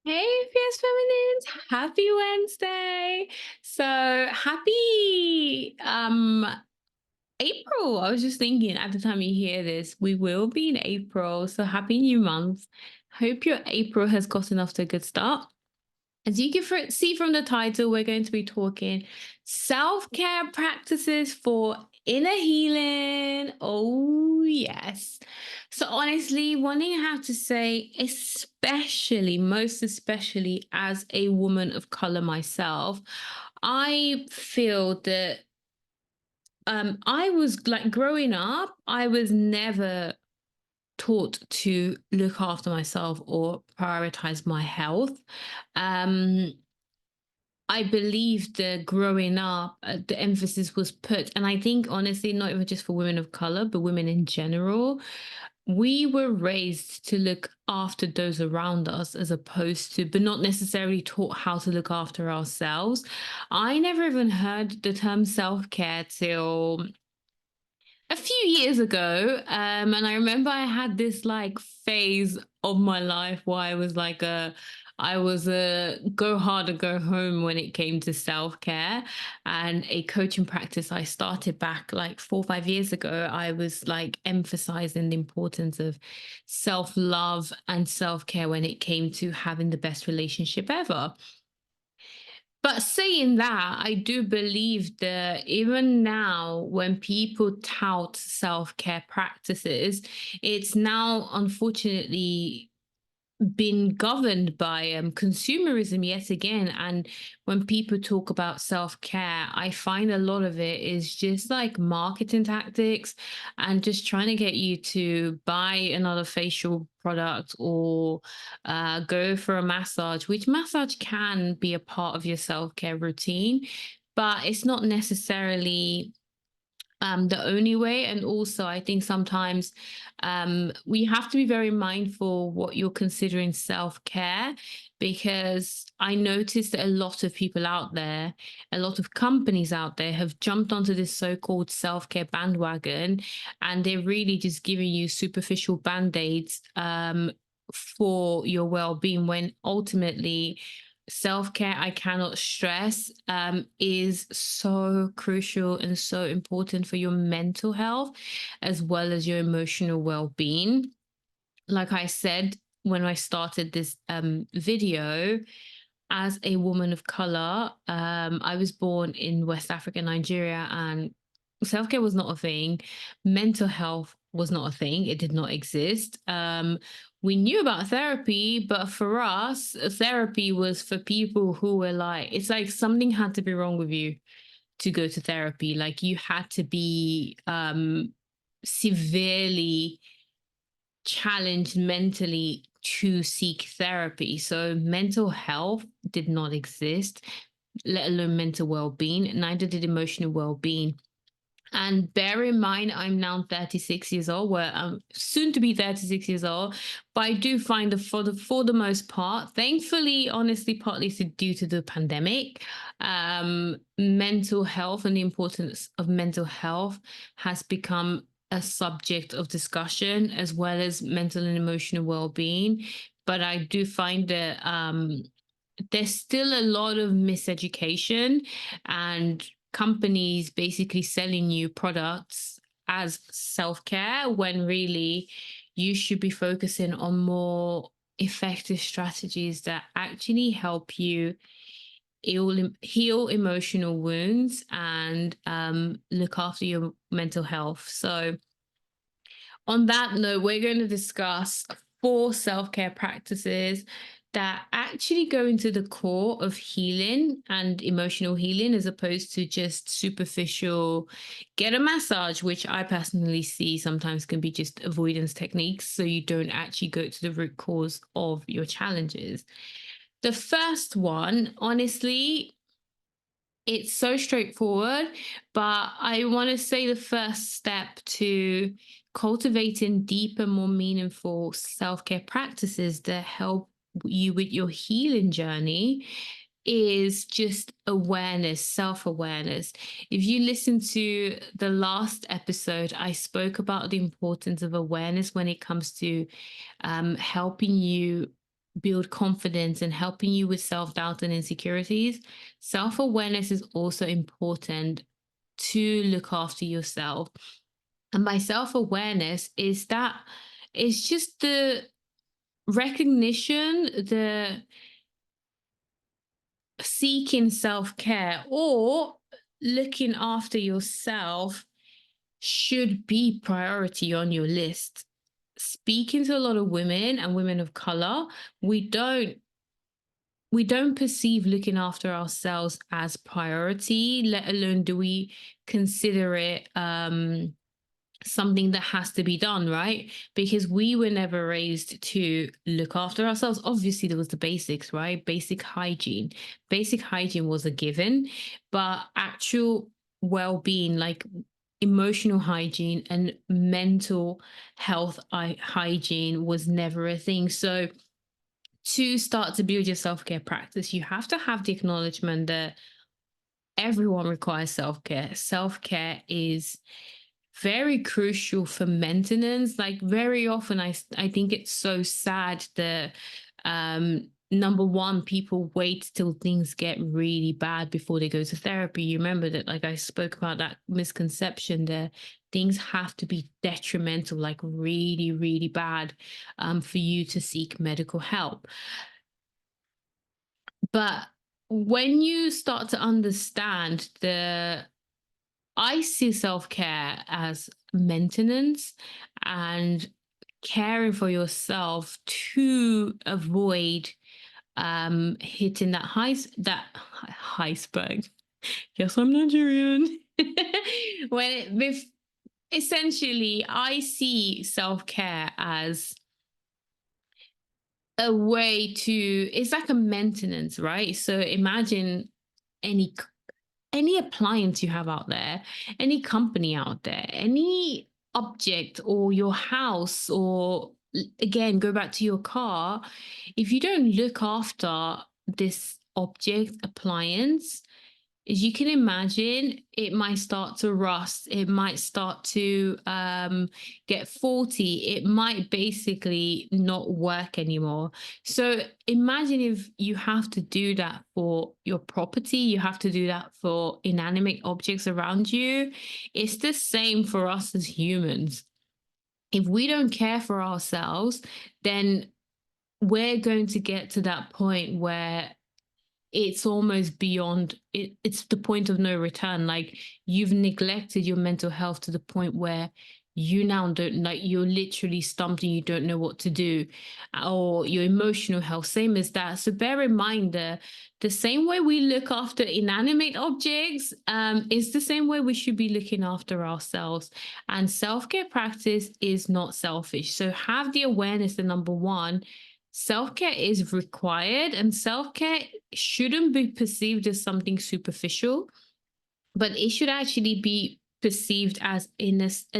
Hey, Fierce Feminines, happy Wednesday. So happy April. I was just thinking at the time you hear this, we will be in April. So happy new month. Hope your April has gotten off to a good start. As you can see from the title, we're going to be talking self care practices for inner healing. Oh, yes. So, honestly, one thing I have to say, especially, most especially as a woman of color myself, I feel that I was like growing up, I was never taught to look after myself or prioritize my health. Um, I believe that growing up, the emphasis was put, and I think honestly, not even just for women of color, but women in general, we were raised to look after those around us as opposed to, but not necessarily taught how to look after ourselves. I never even heard the term self care till a few years ago. And I remember I had this like phase of my life where I was a go hard or go home when it came to self care, and a coaching practice I started back like 4 or 5 years ago. I was like emphasizing the importance of self love and self care when it came to having the best relationship ever. But saying that, I do believe that even now, when people tout self care practices, it's now unfortunately been governed by consumerism yet again. And when people talk about self care, I find a lot of it is just like marketing tactics and just trying to get you to buy another facial product or go for a massage, which massage can be a part of your self care routine, but it's not necessarily the only way. And also, I think sometimes we have to be very mindful what you're considering self care, because I noticed that a lot of people out there, a lot of companies out there have jumped onto this so called self care bandwagon, and they're really just giving you superficial band aids for your well being, when ultimately, self care, I cannot stress, is so crucial and so important for your mental health as well as your emotional well being. Like I said, when I started this video, as a woman of color, I was born in West Africa, Nigeria, and self care was not a thing. Mental health was not a thing. It did not exist. We knew about therapy, but for us, therapy was for people who were like, it's like something had to be wrong with you to go to therapy. Like you had to be severely challenged mentally to seek therapy. So mental health did not exist, let alone mental well-being. Neither did emotional well-being. And bear in mind, I'm now 36 years old, where I'm soon to be 36 years old. But I do find that for the most part, thankfully, honestly, partly due to the pandemic, mental health and the importance of mental health has become a subject of discussion, as well as mental and emotional well-being. But I do find that there's still a lot of miseducation, and companies basically selling you products as self-care when really you should be focusing on more effective strategies that actually help you heal emotional wounds and look after your mental health. So on that note, we're going to discuss 4 self care practices that actually go into the core of healing and emotional healing, as opposed to just superficial get a massage, which I personally see sometimes can be just avoidance techniques. So you don't actually go to the root cause of your challenges. The first one, honestly, it's so straightforward, but I want to say the first step to cultivating deeper, more meaningful self care practices that help you with your healing journey is just awareness, self awareness. If you listen to the last episode, I spoke about the importance of awareness when it comes to helping you build confidence and helping you with self-doubt and insecurities, self-awareness is also important to look after yourself. And by self-awareness is that it's just the recognition, the seeking self-care or looking after yourself should be priority on your list. Speaking to a lot of women and women of color, we don't we don't perceive looking after ourselves as priority, let alone do we consider it something that has to be done, right? Because we were never raised to look after ourselves. Obviously, there was the basics, right? Basic hygiene. Basic hygiene was a given, but actual well being, like emotional hygiene and mental health hygiene, was never a thing. So, to start to build your self care practice, you have to have the acknowledgement that everyone requires self care. Self care is very crucial for maintenance. Like very often, I think it's so sad that number one, people wait till things get really bad before they go to therapy. You remember that, like I spoke about that misconception there. Things have to be detrimental, like really, really bad, for you to seek medical help. But when you start to understand I see self care as maintenance and caring for yourself to avoid hitting iceberg. Yes, I'm Nigerian. Essentially, I see self care as a way to, it's like a maintenance, right? So imagine any any appliance you have out there, any company out there, any object or your house, or again, go back to your car. If you don't look after this object, appliance, as you can imagine, it might start to rust. It might start to get faulty. It might basically not work anymore. So imagine if you have to do that for your property, you have to do that for inanimate objects around you. It's the same for us as humans. If we don't care for ourselves, then we're going to get to that point where it's almost beyond it's the point of no return. Like you've neglected your mental health to the point where you now don't, like you're literally stumped and you don't know what to do, or your emotional health, same as that. So bear in mind the same way we look after inanimate objects, is the same way we should be looking after ourselves. And self-care practice is not selfish, so have the awareness that number one, self-care is required, and self-care shouldn't be perceived as something superficial, but it should actually be perceived as a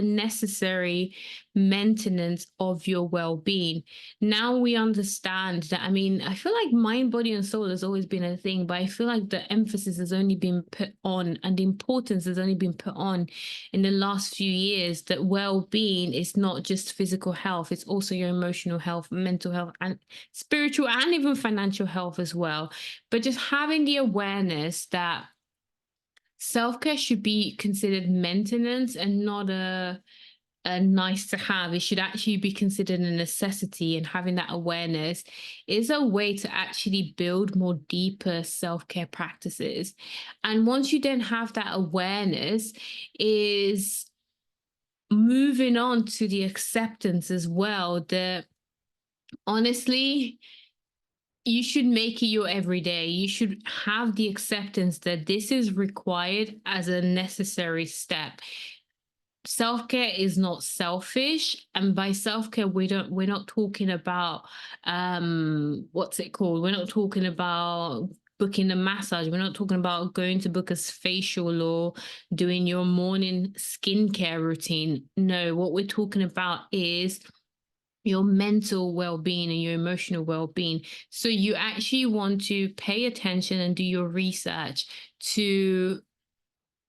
necessary maintenance of your well-being. Now we understand that. I mean, I feel like mind, body, and soul has always been a thing, but I feel like the emphasis has only been put on, and the importance has only been put on in the last few years, that well-being is not just physical health, it's also your emotional health, mental health, and spiritual, and even financial health as well. But just having the awareness that self care should be considered maintenance and not a nice to have. It should actually be considered a necessity. And having that awareness is a way to actually build more deeper self care practices. And once you then have that awareness, is moving on to the acceptance as well. That honestly, you should make it your everyday. You should have the acceptance that this is required as a necessary step. Self-care is not selfish, and by self-care we're not talking about what's it called, we're not talking about booking a massage, we're not talking about going to book a facial or doing your morning skincare routine. No, what we're talking about is your mental well-being and your emotional well-being. So you actually want to pay attention and do your research to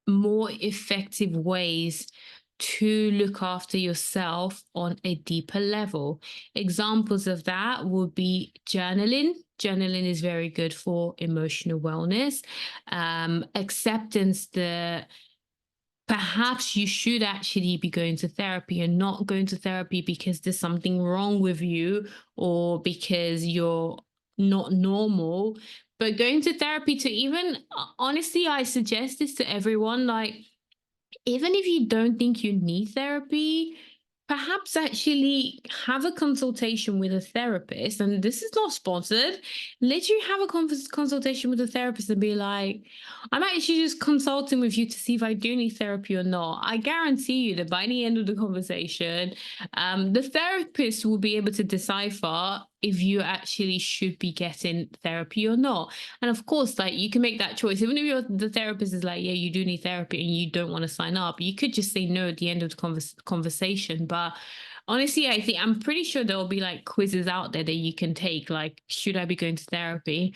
more effective ways to look after yourself on a deeper level. Examples of that would be journaling. Journaling is very good for emotional wellness. Acceptance that perhaps you should actually be going to therapy and not going to therapy because there's something wrong with you or because you're not normal. But going to therapy to even, honestly, I suggest this to everyone, like, even if you don't think you need therapy, perhaps actually have a consultation with a therapist. And this is not sponsored. Literally have a consultation with a therapist and be like, I'm actually just consulting with you to see if I do need therapy or not. I guarantee you that by the end of the conversation, the therapist will be able to decipher if you actually should be getting therapy or not. And of course, like, you can make that choice. Even if the therapist is like, yeah, you do need therapy and you don't want to sign up, you could just say no at the end of the conversation. But honestly, I'm pretty sure there will be like quizzes out there that you can take, like, should I be going to therapy?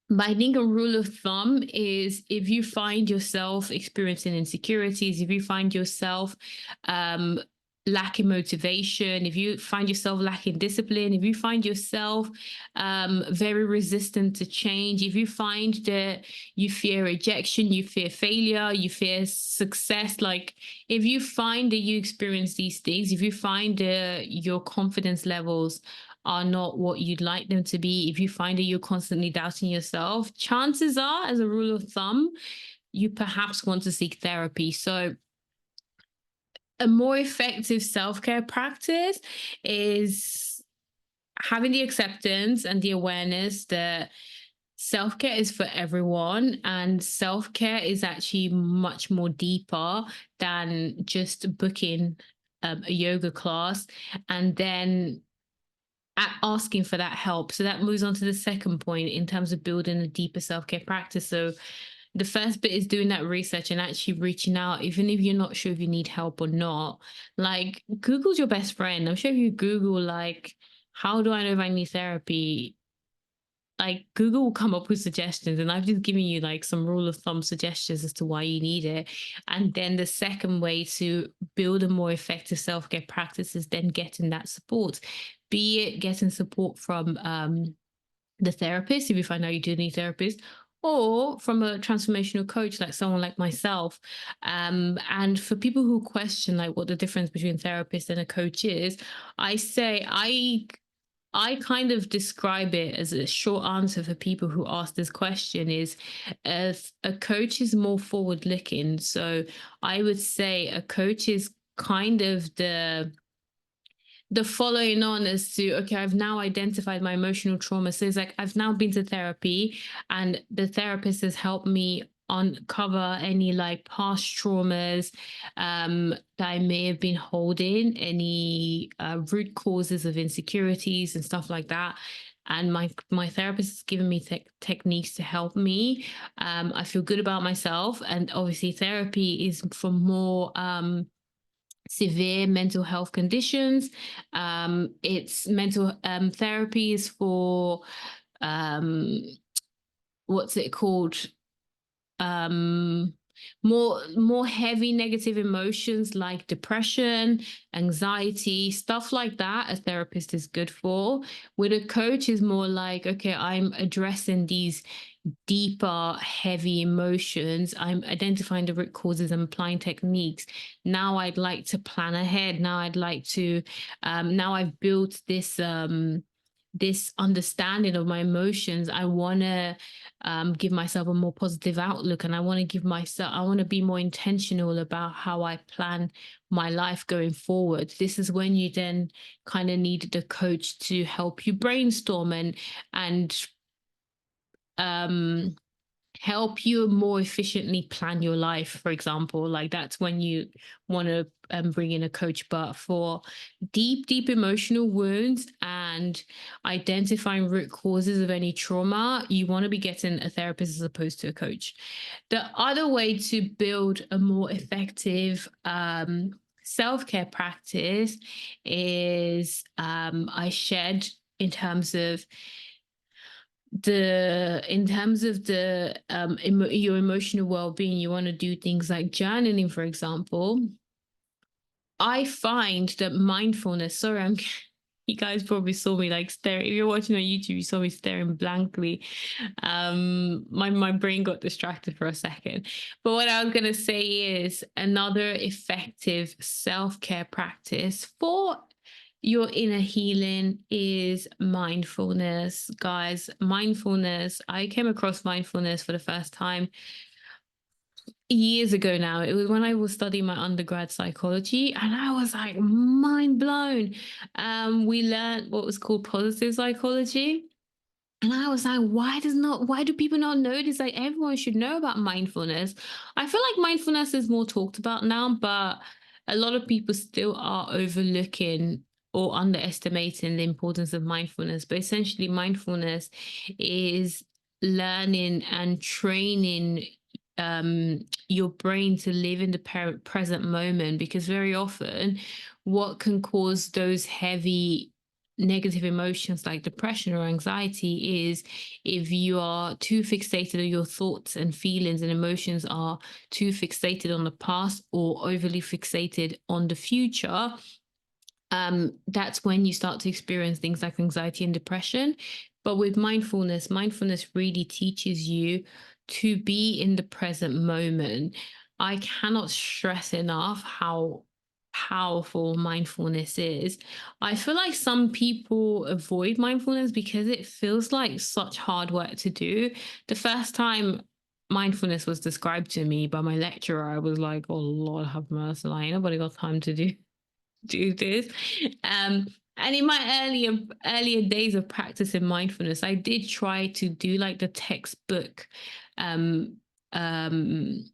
But I think a rule of thumb is, if you find yourself experiencing insecurities, if you find yourself um, lacking motivation, if you find yourself lacking discipline, if you find yourself very resistant to change, if you find that you fear rejection, you fear failure, you fear success, like, if you find that you experience these things, if you find that your confidence levels are not what you'd like them to be, if you find that you're constantly doubting yourself, chances are, as a rule of thumb, you perhaps want to seek therapy. So, a more effective self care practice is having the acceptance and the awareness that self care is for everyone, and self care is actually much more deeper than just booking a yoga class and then asking for that help. So that moves on to the second point in terms of building a deeper self care practice. So the first bit is doing that research and actually reaching out, even if you're not sure if you need help or not. Like, Google's your best friend. I'm sure if you Google, like, how do I know if I need therapy? Like, Google will come up with suggestions, and I've just given you like some rule of thumb suggestions as to why you need it. And then the second way to build a more effective self-care practice is then getting that support, be it getting support from the therapist if you find out you do need therapist, or from a transformational coach like someone like myself. And for people who question like what the difference between therapist and a coach is, I say I kind of describe it as a short answer for people who ask this question is, as a coach is more forward looking. So I would say a coach is kind of the following on as to, okay, I've now identified my emotional trauma. So it's like, I've now been to therapy and the therapist has helped me uncover any like past traumas that I may have been holding, any root causes of insecurities and stuff like that. And my therapist has given me techniques to help me. I feel good about myself. And obviously therapy is for more severe mental health conditions. It's mental therapies for um, what's it called? Um, more heavy negative emotions like depression, anxiety, stuff like that. A therapist is good for. With a coach is more like, okay, I'm addressing these deeper, heavy emotions. I'm identifying the root causes and applying techniques. Now I'd like to plan ahead. Now I'd like to, now I've built this understanding of my emotions. I want to give myself a more positive outlook, and I want to I want to be more intentional about how I plan my life going forward. This is when you then kind of need the coach to help you brainstorm and um help you more efficiently plan your life, for example. Like, that's when you want to bring in a coach. But for deep emotional wounds and identifying root causes of any trauma, you want to be getting a therapist as opposed to a coach. The other way to build a more effective self-care practice is, I shared, in terms of your emotional well-being, you want to do things like journaling, for example. I find that mindfulness, sorry, I'm you guys probably saw me like staring. If you're watching on YouTube, you saw me staring blankly. My brain got distracted for a second. But what I was gonna say is another effective self-care practice for your inner healing is mindfulness. Guys, mindfulness. I came across mindfulness for the first time years ago now. It was when I was studying my undergrad psychology, and I was like mind blown. We learned what was called positive psychology. And I was like, why do people not know this? Like everyone should know about mindfulness. I feel like mindfulness is more talked about now, but a lot of people still are overlooking or underestimating the importance of mindfulness. But essentially, mindfulness is learning and training your brain to live in the present moment, because very often what can cause those heavy negative emotions like depression or anxiety is if you are too fixated on your thoughts and feelings and emotions are too fixated on the past or overly fixated on the future. That's when you start to experience things like anxiety and depression. But with mindfulness, mindfulness really teaches you to be in the present moment. I cannot stress enough how powerful mindfulness is. I feel like some people avoid mindfulness because it feels like such hard work to do. The first time mindfulness was described to me by my lecturer, I was like, oh Lord have mercy, like ain't nobody got time to do this. Um, and in my earlier days of practicing mindfulness, I did try to do like the textbook um, um,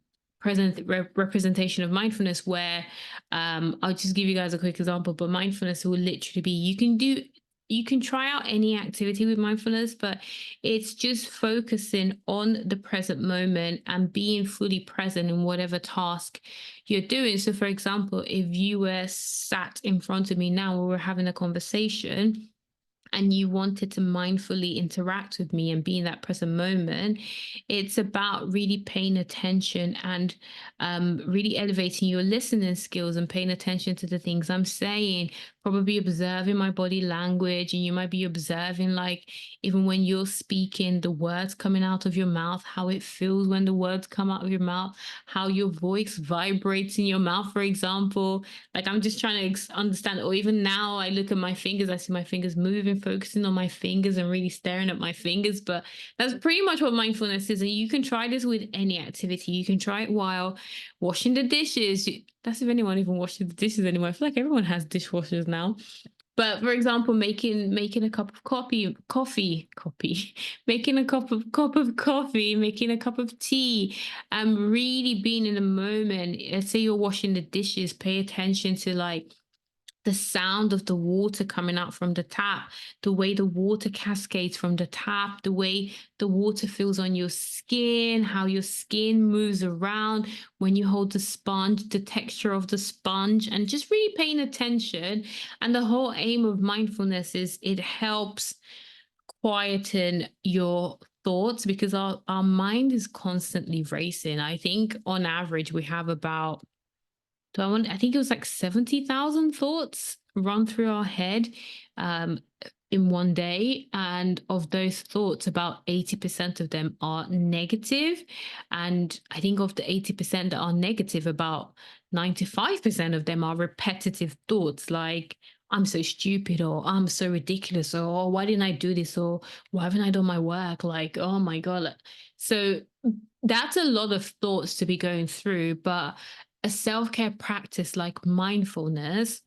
representation of mindfulness, where I'll just give you guys a quick example. But mindfulness will literally be you can try out any activity with mindfulness, but it's just focusing on the present moment and being fully present in whatever task you're doing. So, for example, if you were sat in front of me now, we were having a conversation, and you wanted to mindfully interact with me and be in that present moment, it's about really paying attention and really elevating your listening skills and paying attention to the things I'm saying, probably observing my body language. And you might be observing, like, even when you're speaking, the words coming out of your mouth, how it feels when the words come out of your mouth, how your voice vibrates in your mouth, for example. Like I'm just trying to understand. Or even now, I look at my fingers, I see my fingers moving, focusing on my fingers and really staring at my fingers. But that's pretty much what mindfulness is. And you can try this with any activity. You can try it while washing the dishes. That's if anyone even washes the dishes anymore. I feel like everyone has dishwashers now. But for example, making a cup of coffee, making a cup of coffee, making a cup of tea, really being in the moment. Let's say you're washing the dishes, pay attention to like the sound of the water coming out from the tap, the way the water cascades from the tap, the way the water feels on your skin, how your skin moves around when you hold the sponge, the texture of the sponge, and just really paying attention. And the whole aim of mindfulness is it helps quieten your thoughts, because our mind is constantly racing. I think on average we have about, I think it was like 70,000 thoughts run through our head um, in one day. And of those thoughts, about 80% of them are negative. And I think of the 80% that are negative, about 95% of them are repetitive thoughts like, I'm so stupid, or I'm so ridiculous, or "Oh, why didn't I do this, or why haven't I done my work? Like, oh my God." So that's a lot of thoughts to be going through. But a self-care practice like mindfulness,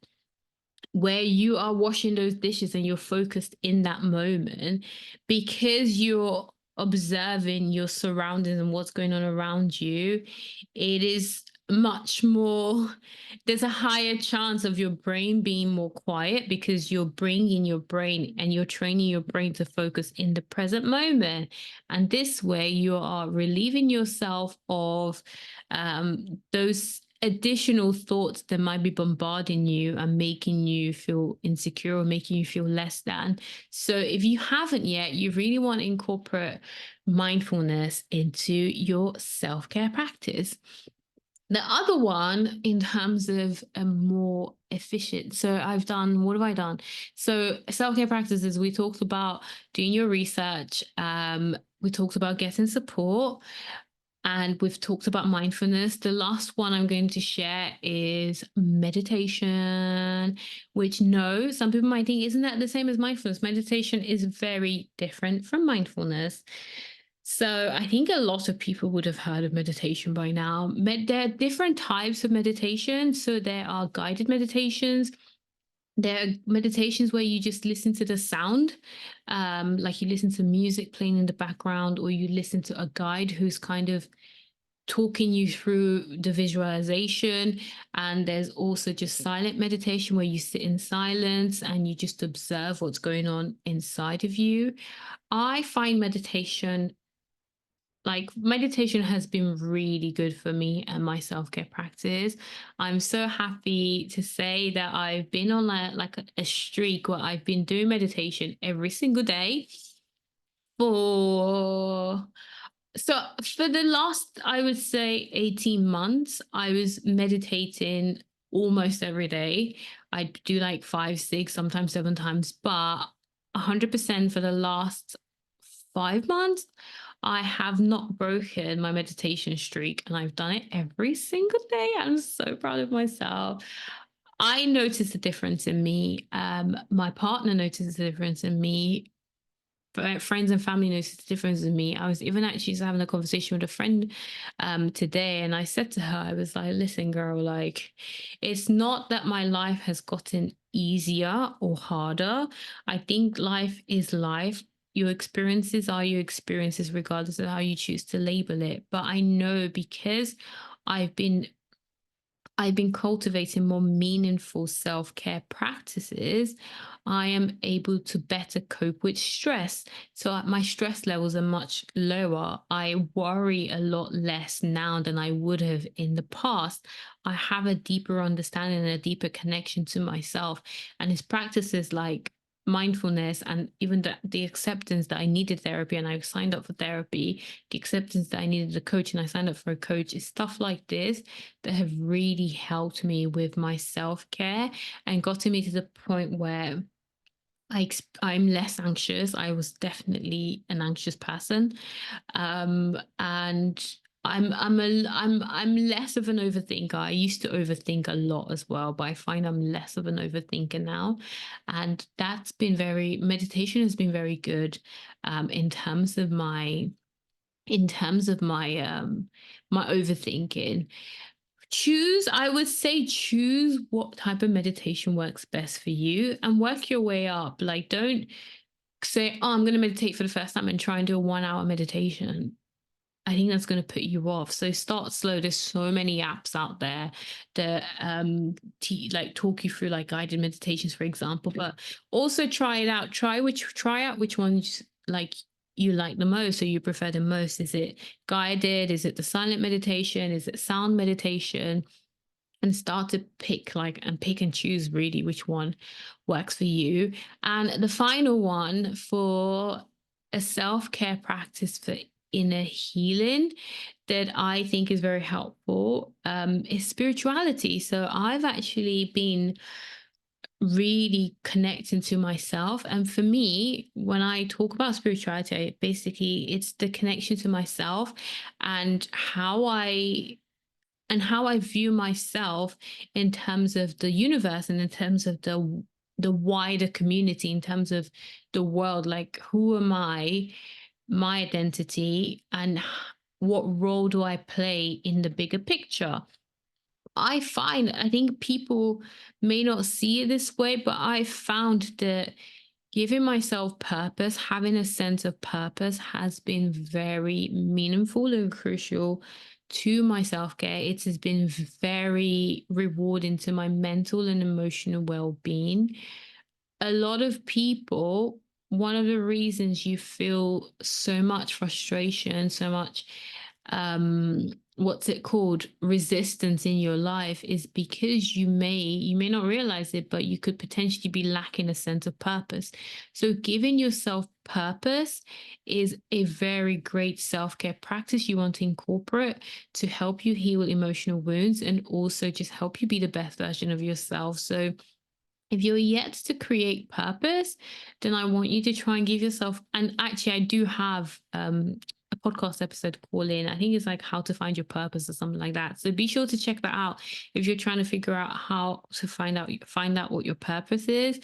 where you are washing those dishes and you're focused in that moment, because you're observing your surroundings and what's going on around you, it is much more, there's a higher chance of your brain being more quiet, because you're bringing your brain and you're training your brain to focus in the present moment. And this way you are relieving yourself of those additional thoughts that might be bombarding you and making you feel insecure or making you feel less than. So if you haven't yet, you really want to incorporate mindfulness into your self-care practice. The other one, in terms of a more efficient, so I've done, what have I done? So self-care practices, we talked about doing your research, we talked about getting support, and we've talked about mindfulness. The last one I'm going to share is meditation, which, no, some people might think, isn't that the same as mindfulness? Meditation is very different from mindfulness. So I think a lot of people would have heard of meditation by now. There are different types of meditation. So there are guided meditations. There are meditations where you just listen to the sound, like you listen to music playing in the background, or you listen to a guide who's kind of talking you through the visualization. And there's also just silent meditation where you sit in silence and you just observe what's going on inside of you. I find meditation has been really good for me and my self-care practice. I'm so happy to say that I've been on a streak where I've been doing meditation every single day for for the last, I would say, 18 months, I was meditating almost every day. I do like five, six, sometimes seven times, but 100% for the last 5 months, I have not broken my meditation streak, and I've done it every single day. I'm so proud of myself. I noticed a difference in me. My partner noticed a difference in me. Friends and family noticed the difference in me. I was even actually just having a conversation with a friend today, and I said to her, I was like, "Listen, girl, like, it's not that my life has gotten easier or harder. I think life is life. Your experiences are your experiences, regardless of how you choose to label it. But I know because I've been I've been cultivating more meaningful self care practices, I am able to better cope with stress. So my stress levels are much lower. I worry a lot less now than I would have in the past. I have a deeper understanding and a deeper connection to myself. And it's practices like mindfulness, and even the acceptance that I needed therapy and I signed up for therapy, the acceptance that I needed a coach and I signed up for a coach, is stuff like this that have really helped me with my self care and gotten me to the point where I'm less anxious. I was definitely an anxious person, and I'm less of an overthinker. I used to overthink a lot as well, but I find I'm less of an overthinker now, and that's been very meditation has been very good, in terms of my overthinking. I would say, choose what type of meditation works best for you and work your way up. Like, don't say, "Oh, I'm going to meditate for the first time," and try and do a 1 hour meditation. I think that's going to put you off. So start slow. There's so many apps out there that like talk you through like guided meditations, for example. But also try it out. Try out which ones you like the most, or you prefer the most. Is it guided? Is it the silent meditation? Is it sound meditation? And start to pick and choose really which one works for you. And the final one for a self-care practice for inner healing that I think is very helpful, is spirituality. So I've actually been really connecting to myself. And for me, when I talk about spirituality, basically it's the connection to myself and how I view myself in terms of the universe and in terms of the wider community, in terms of the world. Like, who am I, my identity, and what role do I play in the bigger picture? I think people may not see it this way, but I found that giving myself purpose, having a sense of purpose, has been very meaningful and crucial to my self care. It has been very rewarding to my mental and emotional well being. A lot of people, one of the reasons you feel so much frustration, so much, what's it called, resistance in your life, is because you may not realize it, but you could potentially be lacking a sense of purpose. So giving yourself purpose is a very great self-care practice you want to incorporate to help you heal emotional wounds and also just help you be the best version of yourself. So if you're yet to create purpose, then I want you to try and give yourself, and actually I do have a podcast episode call in. I think it's like how to find your purpose or something like that. So be sure to check that out if you're trying to figure out how to find out what your purpose is.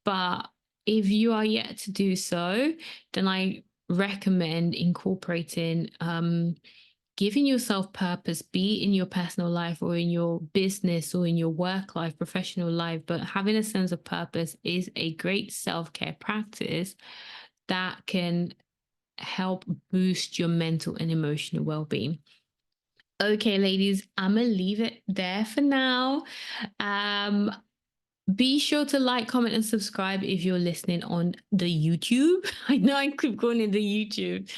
But if you are yet to do so, then I recommend incorporating giving yourself purpose, be it in your personal life or in your business or in your work life, professional life, but having a sense of purpose is a great self-care practice that can help boost your mental and emotional well-being. Okay, ladies, I'm gonna leave it there for now. Um, be sure to like, comment, and subscribe if you're listening on the YouTube. I know I keep going into YouTube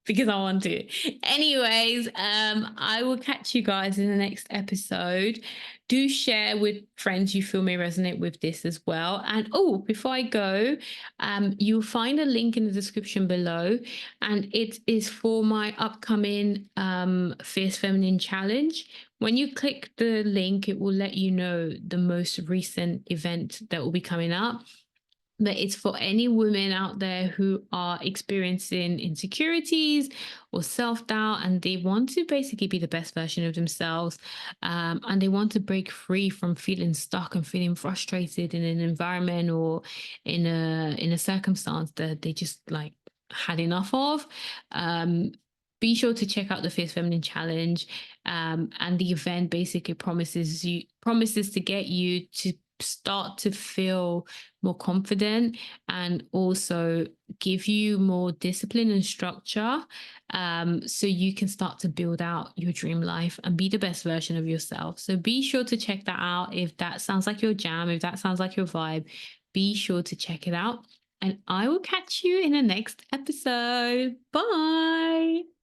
because I want to. Anyways, I will catch you guys in the next episode. Do share with friends you feel may resonate with this as well. And oh, before I go, you'll find a link in the description below, and it is for my upcoming Fierce Feminine Challenge. When you click the link, it will let you know the most recent event that will be coming up. But it's for any women out there who are experiencing insecurities or self doubt, and they want to basically be the best version of themselves. And they want to break free from feeling stuck and feeling frustrated in an environment or in a circumstance that they just like had enough of. Be sure to check out the Fierce Feminine Challenge. And the event basically promises to get you to start to feel more confident and also give you more discipline and structure, so you can start to build out your dream life and be the best version of yourself. So be sure to check that out. If that sounds like your jam, if that sounds like your vibe, be sure to check it out. And I will catch you in the next episode. Bye.